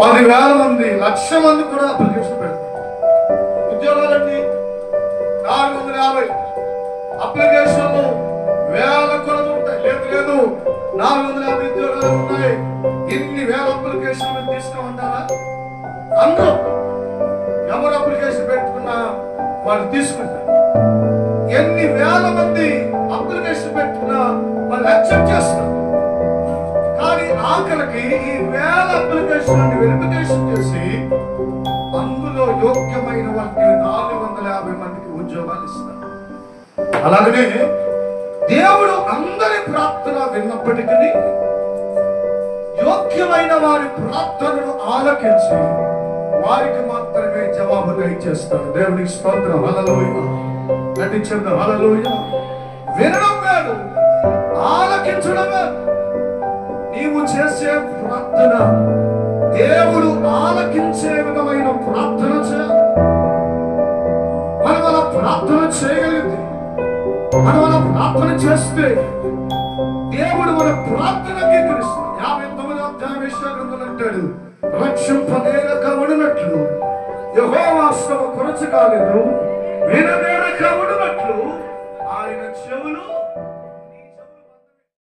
10,000 మంది 1,00,000 మంది కూడా అప్లికేషన్ పెడతారు. ఉద్యోగాలన్నీ 450 అప్లికేషన్లు వేల కొలది ఉంటాయి. లేదు 450 ఉద్యోగాలు ఉన్నాయి. ఇన్ని వేల అప్లికేషన్లు తీసుకోమంటారా? అందరూ ఎవరు అప్లికేషన్ పెట్టుకున్నా వాళ్ళు తీసుకుంటారు. ఎన్ని వేల మంది అప్లికేషన్ పెట్టుకున్నా వాళ్ళు యాక్సెప్ట్ చేస్తారు. కానీ ఆఖరికి ఈ వేల అప్లికేషన్ వెరిఫికేషన్ చేసి అందులో యోగ్యమైన వారికి 450 మందికి ఉద్యోగాలు ఇస్తారు. అలాగనే దేవుడు అందరి ప్రార్థన విన్నప్పటికీ యోగ్యమైన వారి ప్రార్థనను ఆలకించి వారికి మాత్రమే జవాబుగా ఇచ్చేస్తాడు. దేవునికి స్తోత్రం. హల్లెలూయా. నటించడం హల్లెలూయా. వినడం వేరు, ఆలకించడం వేరు. నీవు చేసే ప్రార్థన దేవుడు ఆలకించే విధమైన ప్రార్థన చేయాలి. మనం అలా ప్రార్థన చేయగలిగితే, మనం అలా ప్రార్థన చేస్తే దేవుడు మన ప్రార్థన అంగీకరిస్తాడు. 59వ అధ్యాయం యెషయా గ్రంథంలో అంటాడు, రక్షింపనేరక వడినట్లు యెహోవా శ్రమ కొరచ కాలేదు, విననేరక వడినట్లు ఆయన చెవులు